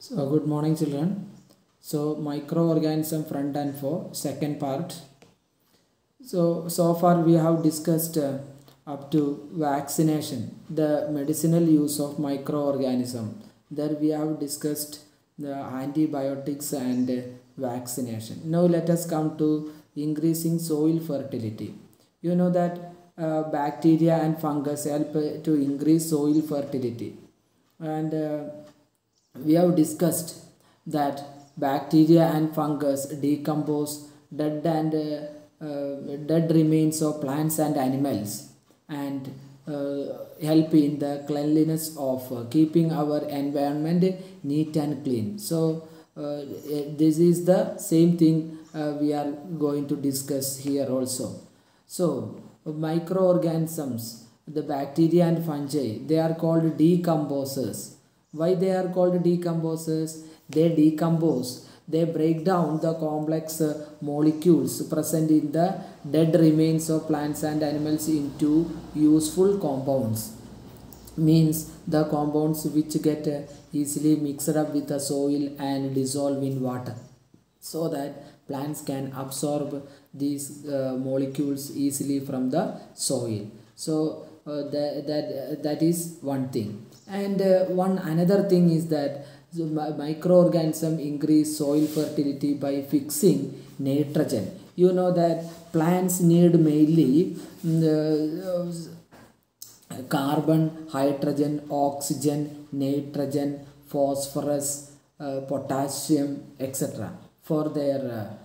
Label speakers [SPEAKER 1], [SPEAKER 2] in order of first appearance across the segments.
[SPEAKER 1] So good morning children. So microorganism front and for second part. So far we have discussed up to vaccination, the medicinal use of microorganism. There we have discussed the antibiotics and vaccination. Now let us come to increasing soil fertility. You know that bacteria and fungus help to increase soil fertility, and we have discussed that bacteria and fungus decompose dead remains of plants and animals and help in the cleanliness of keeping our environment neat and clean. So this is the same thing we are going to discuss here also. So microorganisms, the bacteria and fungi, they are called decomposers. Why they are called decomposers? They decompose, they break down the complex molecules present in the dead remains of plants and animals into useful compounds. Means the compounds which get easily mixed up with the soil and dissolve in water, so that plants can absorb these molecules easily from the soil. So that is one thing. And one another thing is that microorganism increase soil fertility by fixing nitrogen. You know that plants need mainly carbon, hydrogen, oxygen, nitrogen, phosphorus, potassium, etc. for their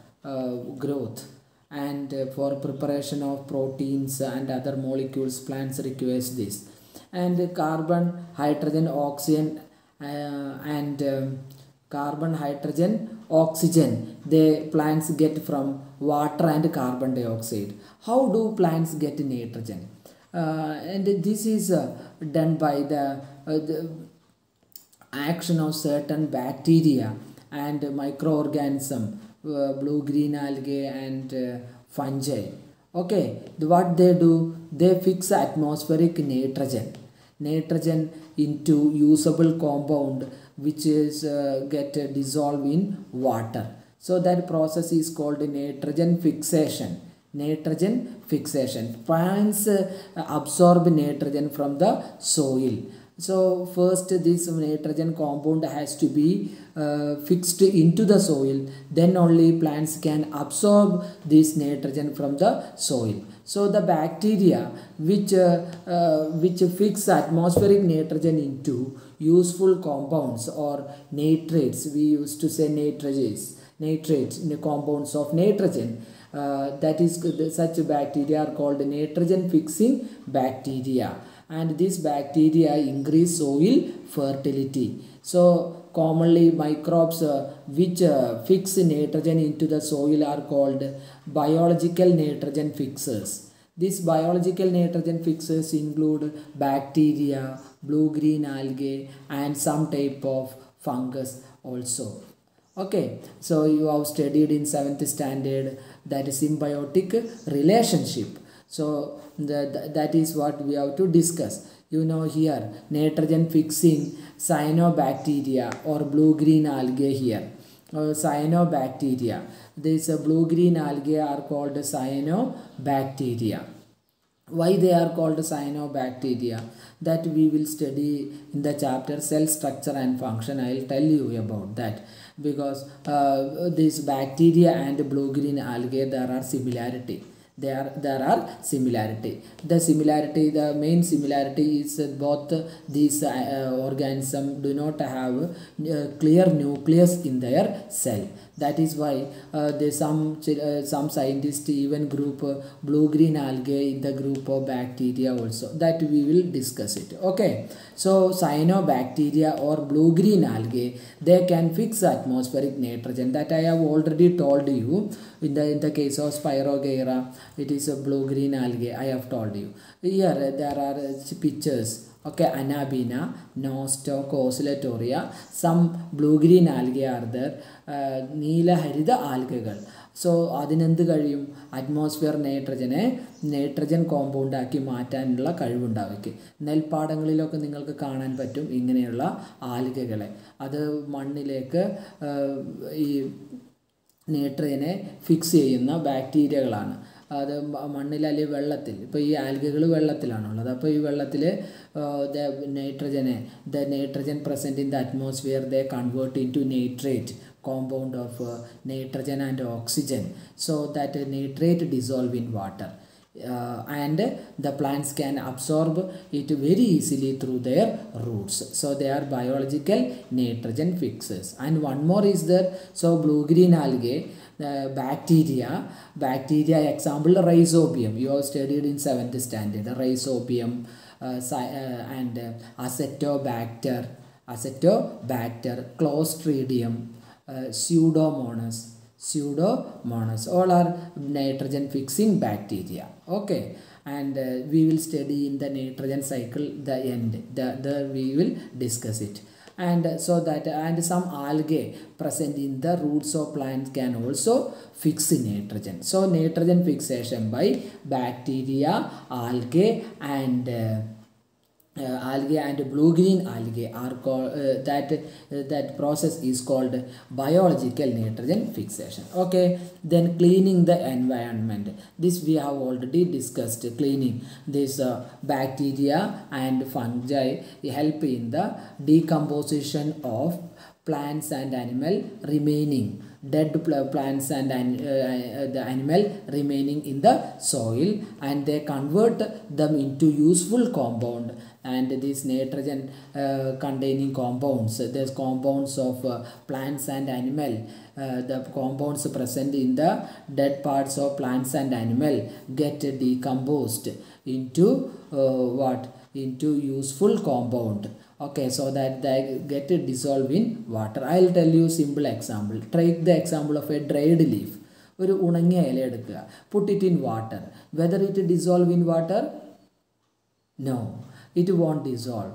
[SPEAKER 1] growth, and for preparation of proteins and other molecules plants requires this. And carbon, hydrogen, oxygen and carbon, hydrogen, oxygen, the plants get from water and carbon dioxide. How do plants get nitrogen? And this is done by the action of certain bacteria and microorganism, blue-green algae and fungi. Okay, what they do, they fix atmospheric nitrogen into usable compound which is get dissolved in water. So that process is called nitrogen fixation. Plants absorb nitrogen from the soil. So first this nitrogen compound has to be fixed into the soil, then only plants can absorb this nitrogen from the soil. So the bacteria which fix atmospheric nitrogen into useful compounds or nitrates, we used to say nitrates in the compounds of nitrogen, that is such bacteria are called nitrogen fixing bacteria, and this bacteria increase soil fertility. So commonly microbes which fix nitrogen into the soil are called biological nitrogen fixers. These biological nitrogen fixers include bacteria, blue-green algae and some type of fungus also. Okay, so you have studied in 7th standard that is symbiotic relationship. So that is what we have to discuss. You know here nitrogen fixing cyanobacteria or blue-green algae here. Cyanobacteria. These blue-green algae are called cyanobacteria. Why they are called cyanobacteria? That we will study in the chapter cell structure and function. I will tell you about that, because this bacteria and blue-green algae, there are similarity. There are similarity. The main similarity is both these organisms do not have clear nucleus in their cell. That is why some scientists even group blue-green algae in the group of bacteria also. That we will discuss it. Okay, so cyanobacteria or blue-green algae, they can fix atmospheric nitrogen. That I have already told you. In the case of Spirogyra, it is a blue-green algae. I have told you. Here there are pictures. Okay, Anabina, Nostoc, Oscillatoria. Some blue-green algae are there. Neela Harida algae. So അതിനെന്ത് കഴിയും? Atmosphere nitrogen കോമ്പൗണ്ടാക്കി മാറ്റാനുള്ള കഴിവുണ്ടാവയ്ക്ക്. നെൽപ്പാടങ്ങളിലൊക്കെ നിങ്ങൾക്ക് കാണാൻ പറ്റും ഇങ്ങനെയുള്ള ആൽഗകളെ. അത് മണ്ണിലേക്ക് ഈ നൈട്രജനെ ഫിക്സ് ചെയ്യുന്ന ബാക്ടീരിയകളാണ്. അത് മണ്ണിൽ അല്ലെങ്കിൽ വെള്ളത്തിൽ. ഇപ്പോൾ ഈ ആൽഗകൾ വെള്ളത്തിലാണുള്ളത്. അപ്പോൾ ഈ വെള്ളത്തിൽ the nitrogen present in the atmosphere, they convert into nitrate compound of nitrogen and oxygen, so that nitrate dissolve in water. And the plants can absorb it very easily through their roots. So they are biological nitrogen fixers. And one more is there. So blue-green algae, bacteria example Rhizobium. You have studied in 7th standard. Rhizobium and Acetobacter, Clostridium, Pseudomonas, all are nitrogen fixing bacteria. Okay, and we will study in the nitrogen cycle the end. There we will discuss it. And so that, and some algae present in the roots of plants can also fix nitrogen. So nitrogen fixation by bacteria, algae and blue-green algae are called, that process is called biological nitrogen fixation. Okay, then cleaning the environment. This we have already discussed. Cleaning this bacteria and fungi help in the decomposition of plants and animal remaining. Dead plants and the animal remaining in the soil, and they convert them into useful compound. And these nitrogen containing compounds, there's compounds of plants and animal, the compounds present in the dead parts of plants and animal get decomposed into into useful compound. Okay, so that they get dissolved in water. I'll tell you simple example. Take the example of a dried leaf. ഒരു ഉണങ്ങിയ ഇല എടുക്കുക, put it in water. Whether it dissolve in water? No, it won't dissolve.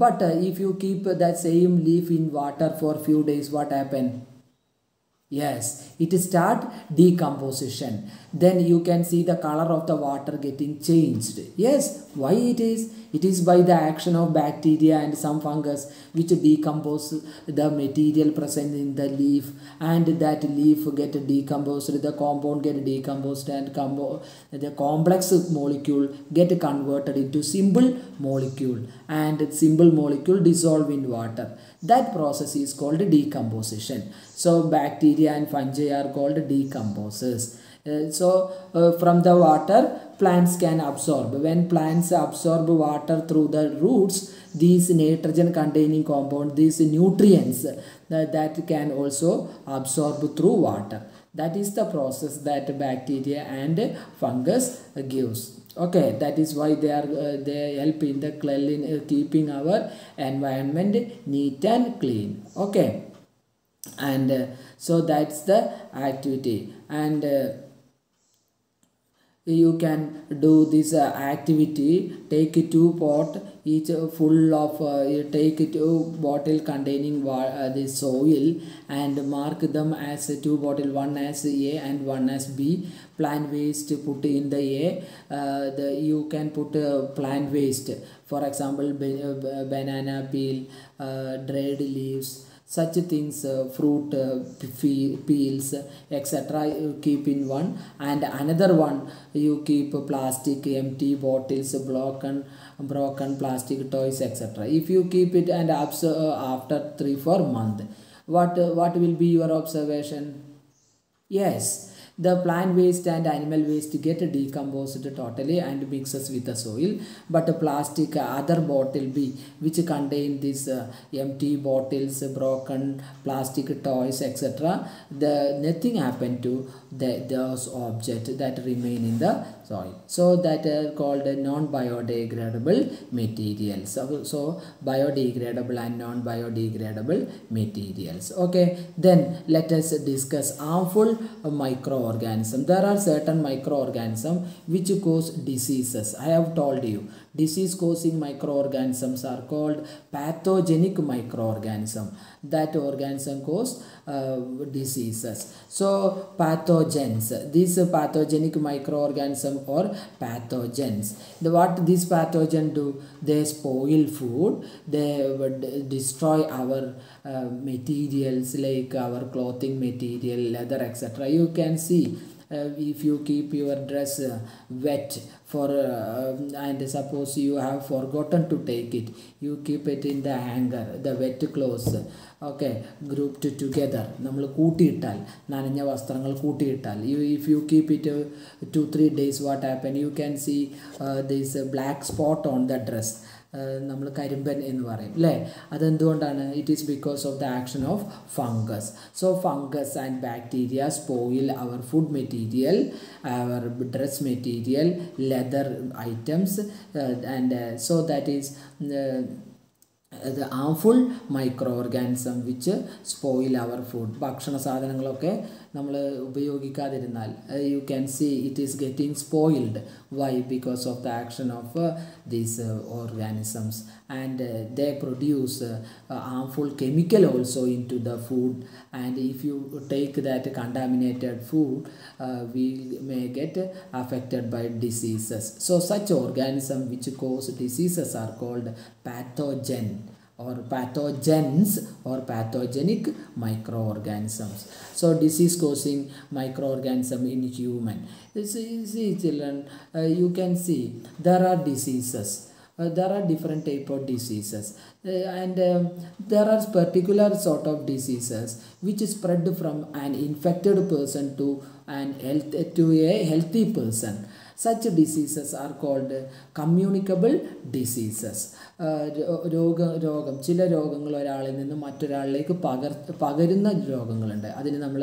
[SPEAKER 1] But if you keep that same leaf in water for few days, what happen? Yes, it start decomposition. Then you can see the color of the water getting changed. Yes, why it is? It is by the action of bacteria and some fungus which decompose the material present in the leaf, and that leaf get decomposed, the compound get decomposed, and the complex molecule get converted into simple molecule, and simple molecule dissolve in water. That process is called decomposition. So bacteria and fungi are called decomposers. From the water, plants can absorb. When plants absorb water through the roots, these nitrogen containing compound, these nutrients that can also absorb through water. That is the process that bacteria and fungus gives. Okay, that is why they help in the keeping our environment neat and clean. Okay, and so that's the activity. And you can do this activity. Take 2 pot, each full of take 2 bottle containing the soil, and mark them as 2 bottle, one as A and one as B. Plant waste put in the A. You can put plant waste, for example banana peel, dried leaves, such things, fruit peels, etc. you keep in one, and another one you keep plastic, empty bottles, broken plastic toys, etc. If you keep it and after 3-4 months, what will be your observation? Yes, the plant waste and animal waste get decomposed totally and mixes with the soil, but plastic other bottle B which contain this empty bottles, broken plastic toys, etc., nothing happened to those objects that remain in the soil. So that are called non-biodegradable materials. So biodegradable and non-biodegradable materials. Okay, then let us discuss harmful microorganisms. There are certain microorganisms which cause diseases. I have told you disease causing microorganisms are called pathogenic microorganism. That organism cause diseases. So pathogens, these pathogenic microorganism or pathogens. What these pathogens do? They spoil food, they would destroy our materials like our clothing material, leather, etc. You can see if you keep your dress wet for and suppose you have forgotten to take it, you keep it in the hanger, the wet clothes, okay, grouped together, നമ്മൾ കൂട്ടിയിട്ടാൽ നനഞ്ഞ വസ്ത്രങ്ങൾ കൂട്ടിയിട്ടാൽ if you keep it 2-3 days, what happen? You can see this black spot on the dress. നമ്മൾ കരിമ്പൻ എന്ന് പറയും അല്ലേ? അതെന്തുകൊണ്ടാണ്? It is because of the action of fungus. So fungus and bacteria spoil our food material, our dress material, leather items, and so that is the harmful microorganism which spoil our food. ഭക്ഷണ സാധനങ്ങളൊക്കെ നമ്മൾ ഉപയോഗിക്കാതിരുന്നാൽ you can see it is getting spoiled. Why? Because of the action of these organisms, and they produce harmful chemical also into the food, and if you take that contaminated food, we may get affected by diseases. So such organisms which cause diseases are called pathogen or pathogens or pathogenic microorganisms. So disease causing microorganism in human. See children, you can see there are diseases. There are different type of diseases, and there are particular sort of diseases which spread from an infected person to a healthy person. Such diseases are called communicable diseases. രോഗം ചില രോഗങ്ങൾ ഒരാളിൽ നിന്ന് മറ്റൊരാളിലേക്ക് പകരുന്ന രോഗങ്ങളുണ്ട്. അതിന് നമ്മൾ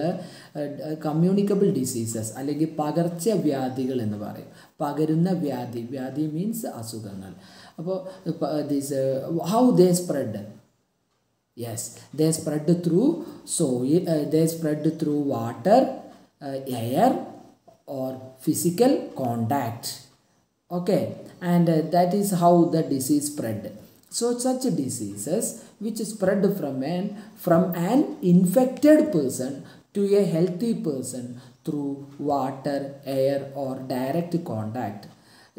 [SPEAKER 1] communicable diseases അല്ലെങ്കിൽ പകർച്ചവ്യാധികൾ എന്ന് പറയും. പകരുന്ന വ്യാധി മീൻസ് അസുഖങ്ങൾ. അപ്പോൾ how they spread? Yes, they spread through soil, they spread through water, air or physical contact. Okay, and that is how the disease spread. So such diseases which spread from an infected person to a healthy person through water, air or direct contact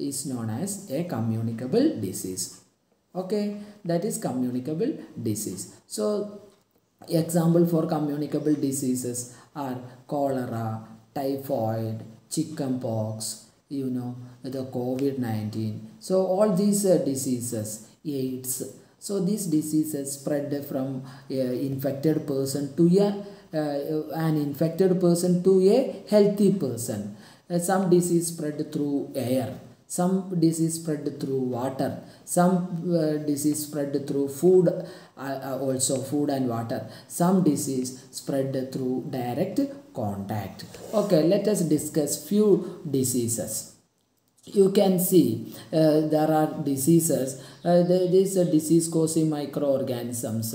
[SPEAKER 1] is known as a communicable disease. Okay, that is communicable disease. So example for communicable diseases are cholera, typhoid, chickenpox, the COVID-19. So all these diseases, AIDS. So these diseases spread from infected person to an infected person to a healthy person. Some disease spread through air, some disease spread through water, some disease spread through food, also food and water. Some disease spread through direct contact. Okay, let us discuss few diseases. You can see there are diseases. There is a disease causing microorganisms.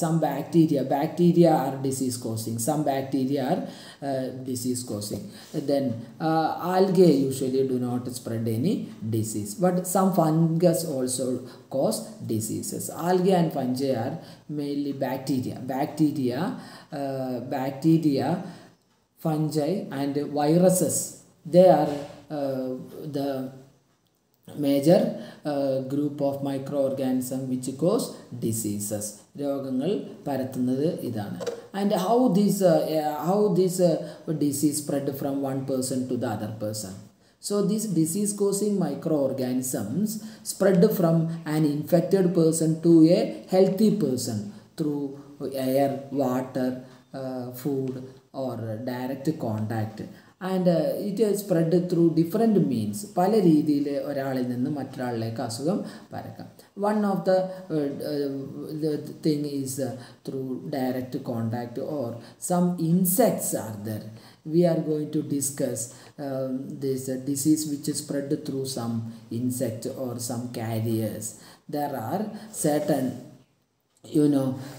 [SPEAKER 1] Some bacteria are disease causing. Some bacteria are disease causing. Then algae usually do not spread any disease, but some fungus also cause diseases. Algae and fungi are mainly bacteria, fungi and viruses. They are the major group of microorganisms which cause diseases. രോഗങ്ങൾ പരത്തുന്നത് ഇതാണ്. And how this disease spread from one person to the other person? So these disease causing microorganisms spread from an infected person to a healthy person through air, water, food or direct contact. And it is spread through different means. പല രീതിയിൽ ഒരാളിൽ നിന്ന് മറ്റൊരാളിലേക്ക് അസുഖം പരക്കാം. One of the thing is through direct contact, or some insects are there. We are going to discuss this disease which is spread through some insect or some carriers. There are certain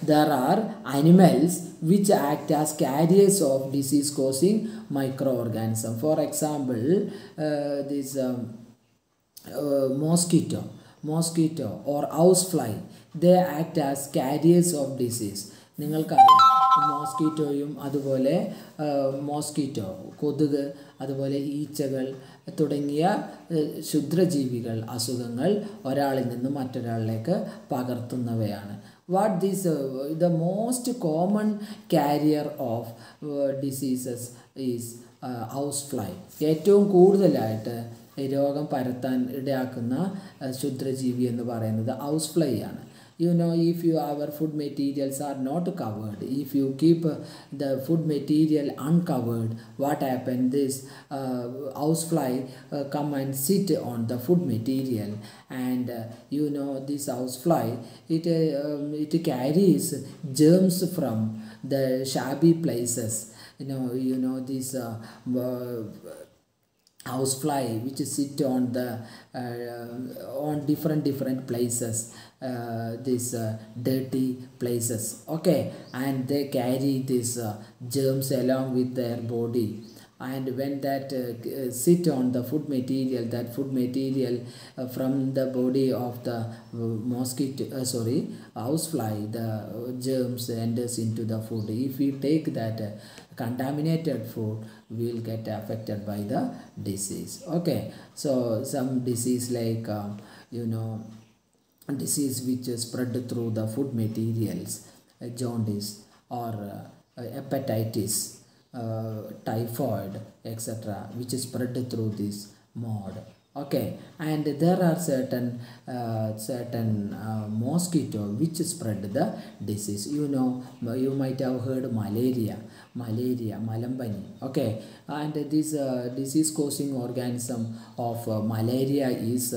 [SPEAKER 1] there are animals which act as carriers of disease causing microorganism. For example, this mosquito or housefly, they act as carriers of disease. നിങ്ങൾക്കറിയാം മോസ്കിറ്റോയും അതുപോലെ mosquito കൊതുക് അതുപോലെ ഈച്ചകൾ തുടങ്ങിയ ക്ഷുദ്രജീവികൾ അസുഖങ്ങൾ ഒരാളിൽ നിന്ന് മറ്റൊരാളിലേക്ക് പകർത്തുന്നവയാണ്. What these the most common carrier of diseases is house fly. ഏറ്റവും കൂടുതലായിട്ട് രോഗം പരത്താൻ ഇടയാക്കുന്ന ക്ഷുദ്രജീവി എന്ന് പറയുന്നത് ഹൗസ് ഫ്ലൈ ആണ്. You know, if our food materials are not covered, if you keep the food material uncovered, what happens? This housefly come and sit on the food material, and you know, this housefly it carries germs from the shabby places. You know this housefly which sit on the on different places, these dirty places, okay, and they carry these germs along with their body, and when that sit on the food material, that food material from the body of the mosquito housefly, the germs enters into the food. If we take that contaminated food, we will get affected by the disease. Okay, so some disease like disease which is spread through the food materials, jaundice or hepatitis, typhoid, etc., which is spread through this mode. Okay, and there are certain mosquito which spread the disease. You might have heard malaria, malambani. Okay, and this disease causing organism of malaria is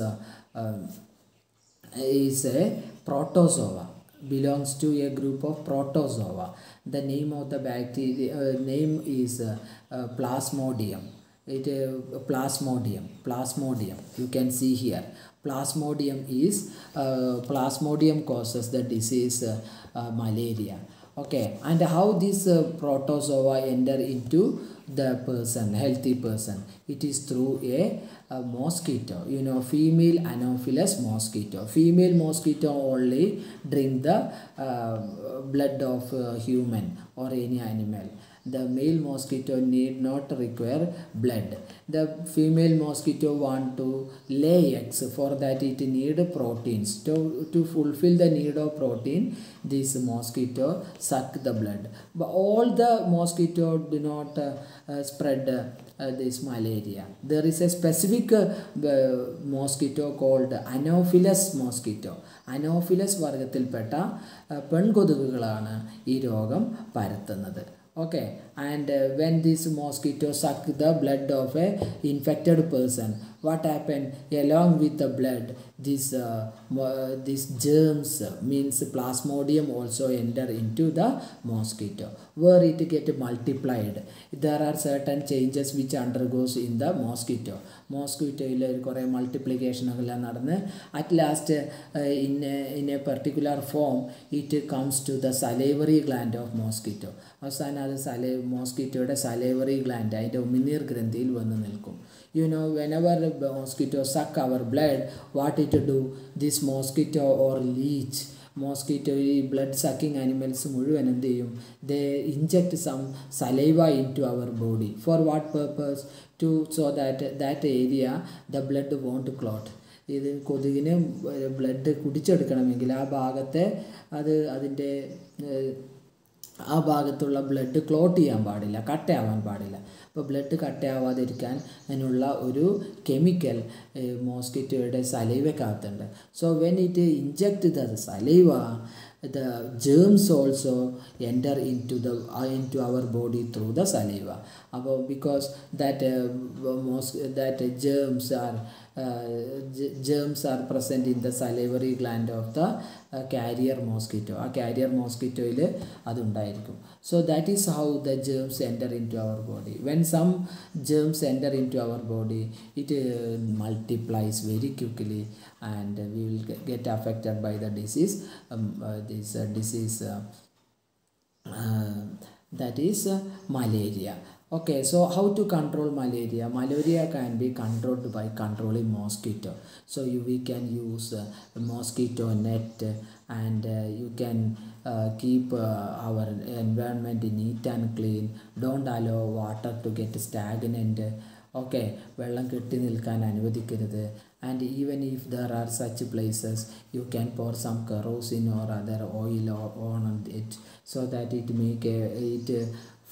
[SPEAKER 1] a protozoa, belongs to a group of protozoa. The name of the bacteria name is Plasmodium. Plasmodium. You can see here. Plasmodium causes the disease malaria. Okay, and how this protozoa enter into the person, healthy person? It is through a mosquito. Female Anopheles mosquito. Female mosquito only drink the blood of human or any animal. The male mosquito need not require blood. The female mosquito want to lay eggs. For that it need proteins. To fulfill the need of protein, this mosquito suck the blood. But all the mosquito do not spread this malaria. There is a specific mosquito called Anopheles mosquito. Anopheles വർഗത്തിൽപ്പെട്ട പെൺകൊതുകുകളാണ് ഈ രോഗം പരത്തുന്നത്. Okay, and when this mosquito suck the blood of a infected person, what happened? Along with the blood, these germs, means Plasmodium, also enter into the mosquito, where it get multiplied. There are certain changes which undergoes in the mosquito. Mosquitoയിൽ കുറേ മൾട്ടിപ്ലിക്കേഷനുകളെല്ലാം നടന്ന് at last in a particular form it comes to the salivary gland of mosquito. അവസാനം അത് മോസ്കിറ്റോയുടെ salivary gland, അതിൻ്റെ ഉമിനീർ ഗ്രന്ഥിയിൽ വന്ന് നിൽക്കും. Whenever mosquito suck our blood, what it do? This mosquito or leech, mosquito, blood sucking animals മുഴുവൻ എന്ത് ചെയ്യും? They inject some saliva into our body. For what purpose? So that area the blood won't clot. ഇത് കൊതുകിന് blood കുടിച്ചെടുക്കണമെങ്കിൽ ആ ഭാഗത്തെ അതിൻ്റെ ആ ഭാഗത്തുള്ള blood clot ചെയ്യാൻ പാടില്ല, കട്ടയാവാൻ പാടില്ല. അപ്പോൾ ബ്ലഡ് കട്ടയാവാതിരിക്കാൻ അതിനുള്ള ഒരു കെമിക്കൽ മോസ്കിറ്റോയുടെ സലൈവക്കകത്തുണ്ട്. So when it inject the saliva, the germs also enter into our body through the saliva. Because that germs are present in the salivary gland of the carrier mosquito. A carrier mosquito il adundayirikkum. So that is how the germs enter into our body. When some germs enter into our body, it multiplies very quickly and we will get affected by the disease. That is malaria. Okay, so how to control malaria? Malaria can be controlled by controlling mosquito. So we can use a mosquito net, and you can keep our environment neat and clean. Don't allow water to get stagnant. Okay, വെള്ളം കെട്ടി നിൽക്കാൻ അനുവദിക്കരുത്. And even if there are such places, you can pour some kerosene or other oil on it, so that it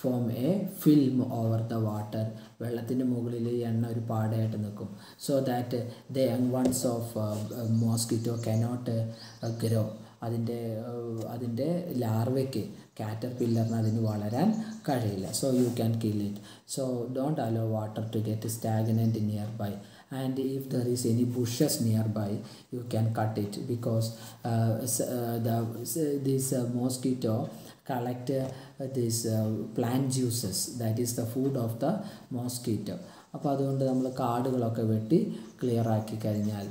[SPEAKER 1] form a film over the water. വെള്ളത്തിൻ്റെ മുകളിൽ എണ്ണ ഒരു പാടയായിട്ട് നിൽക്കും. So that the young ones of mosquito cannot grow. അതിൻ്റെ ലാർവയ്ക്ക് കാറ്റർപില്ലറിന് അതിന് വളരാൻ കഴിയില്ല. So you can kill it. So don't allow water to get stagnant nearby. And if there is any bushes nearby, you can cut it, because this mosquito collect this plant juices, that is the food of the mosquito. അപ്പോൾ അതുകൊണ്ട് നമ്മൾ കാടുകളൊക്കെ വെട്ടി clear ആക്കി കഴിഞ്ഞാൽ,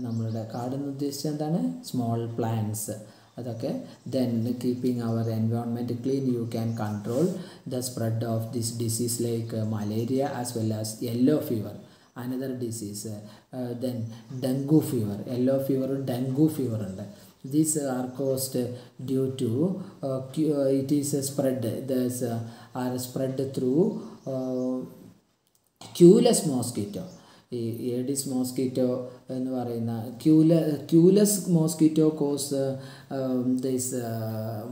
[SPEAKER 1] നമ്മളുടെ കാടെന്ന് ഉദ്ദേശിച്ചത് എന്താണ്? Small plants അതൊക്കെ. then keeping our environment clean, you can control the spread of this disease like malaria as well as yellow fever, another disease. Then dengue fever, yellow fever, dengue fever ഉണ്ട്. These are caused due to it is spread, are spread through Culex mosquito. ഈ Aedes mosquito എന്ന് പറയുന്ന Culex mosquito cause this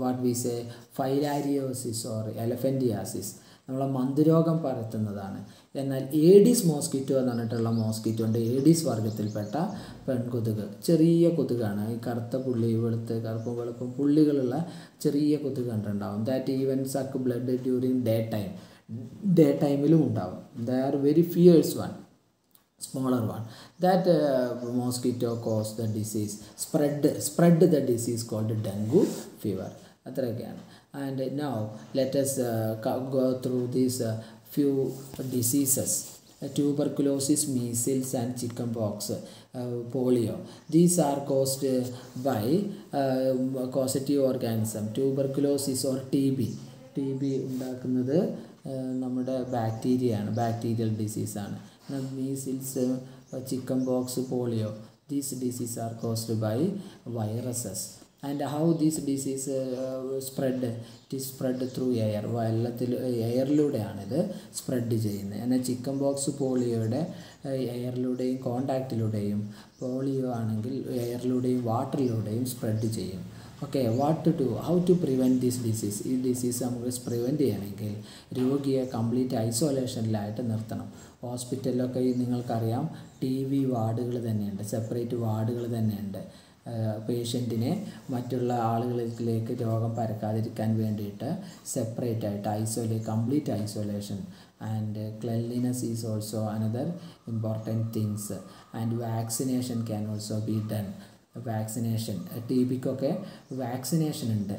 [SPEAKER 1] what we say filariasis or elephantiasis, നമ്മളെ മന്ദരോഗം പരത്തുന്നതാണ്. എന്നാൽ Aedes mosquito എന്ന് പറഞ്ഞിട്ടുള്ള mosquito ഉണ്ട്, ഏഡിസ് വർഗത്തിൽപ്പെട്ട പെൺകൊതുക്. ചെറിയ കൊതുകാണ്, ഈ കറുത്ത പുള്ളി, വെളുപ്പും പുള്ളികളുള്ള ചെറിയ കൊതുക് കണ്ടുണ്ടാവും. That even suck blood during day ടൈമിലും ഉണ്ടാവും. They are very fierce one, smaller one. That mosquito cause the disease, spread the disease called dengue fever. അത്രയൊക്കെയാണ്. And now let us go through these few diseases: tuberculosis, measles and chickenpox, polio. These are caused by causative organism. Tuberculosis or TB ഉണ്ടാക്കുന്നത് നമ്മുടെ ബാക്ടീരിയയാണ്, bacterial ഡിസീസാണ്. Measles, chickenpox, polio, these diseases are caused by viruses. And how this disease spread? It is spread through air. എയറിലൂടെയാണ് ഇത് spread ചെയ്യുന്നത്. എന്നാൽ chicken pox പോളിയോയുടെ എയറിലൂടെയും കോണ്ടാക്റ്റിലൂടെയും, polio ആണെങ്കിൽ എയറിലൂടെയും വാട്ടറിലൂടെയും സ്പ്രെഡ് ചെയ്യും. Okay, what to do, how to prevent this disease? ഈ ഡിസീസ് നമുക്ക് പ്രിവെൻറ്റ് ചെയ്യണമെങ്കിൽ രോഗിയെ കംപ്ലീറ്റ് ഐസൊലേഷനിലായിട്ട് നിർത്തണം. ഹോസ്പിറ്റലിലൊക്കെ നിങ്ങൾക്കറിയാം TB വാർഡുകൾ തന്നെയുണ്ട്, സെപ്പറേറ്റ് വാർഡുകൾ തന്നെയുണ്ട്. പേഷ്യൻറ്റിനെ മറ്റുള്ള ആളുകളിലേക്ക് രോഗം പരക്കാതിരിക്കാൻ വേണ്ടിയിട്ട് സെപ്പറേറ്റ് ആയിട്ട് complete isolation. And cleanliness is also another important things. And vaccination can also be done. Vaccination, TBക്കൊക്കെ വാക്സിനേഷൻ ഉണ്ട്.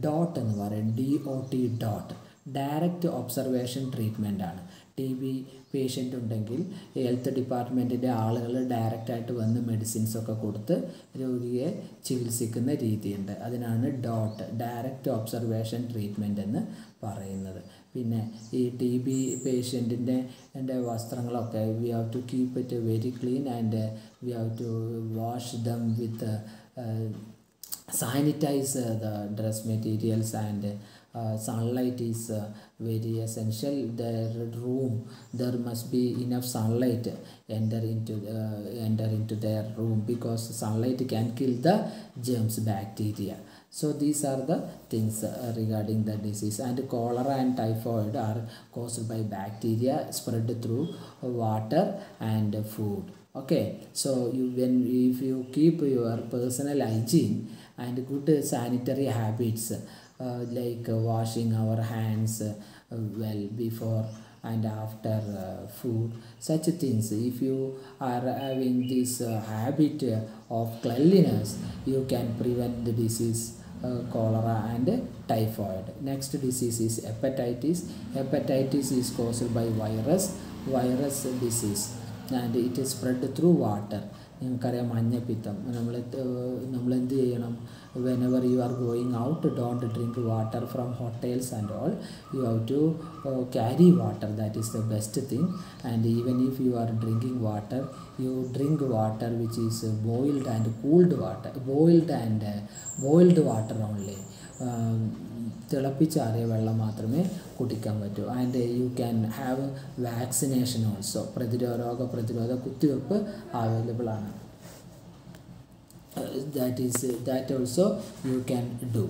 [SPEAKER 1] ഡോട്ട് എന്ന് പറയും, DOT, ഡയറക്റ്റ് ഒബ്സർവേഷൻ ട്രീറ്റ്മെൻറ്റാണ്. TB പേഷ്യൻ്റ് ഉണ്ടെങ്കിൽ ഹെൽത്ത് ഡിപ്പാർട്ട്മെൻറ്റിൻ്റെ ആളുകൾ ഡയറക്റ്റായിട്ട് വന്ന് മെഡിസിൻസൊക്കെ കൊടുത്ത് രോഗിയെ ചികിത്സിക്കുന്ന രീതിയുണ്ട്. അതിനാണ് ഡയറക്റ്റ് ഒബ്സർവേഷൻ ട്രീറ്റ്മെൻറ്റ് എന്ന് പറയുന്നത്. പിന്നെ ഈ TB പേഷ്യൻറ്റിൻ്റെ വസ്ത്രങ്ങളൊക്കെ we have to keep it very clean, and we have to wash them with sanitize the dress materials, and sunlight is very essential. There must be enough sunlight enter into their room, because sunlight can kill the germs, bacteria. So these are the things regarding the disease. And cholera and typhoid are caused by bacteria spread through water and food. Okay, so if you keep your personal hygiene and good sanitary habits, like washing our hands well before and after food, such things, if you are having this habit of cleanliness, you can prevent the disease cholera and typhoid. Next disease is hepatitis. Hepatitis is caused by virus disease, and it is spread through water. നിങ്ങൾക്കറിയാം മഞ്ഞപ്പിത്തം. നമ്മളെന്ത് ചെയ്യണം? Whenever you are going out, don't drink water from hotels and all. You have to carry water. That is the best thing. And even if you are drinking water, you drink water which is boiled and cooled water, boiled water only. തിളപ്പിച്ചാറിയ വെള്ളം മാത്രമേ കുടിക്കാൻ പറ്റൂ. And you can have vaccination also. രോഗപ്രതിരോധ കുത്തിവെപ്പ് available ആണ്. That also you can do.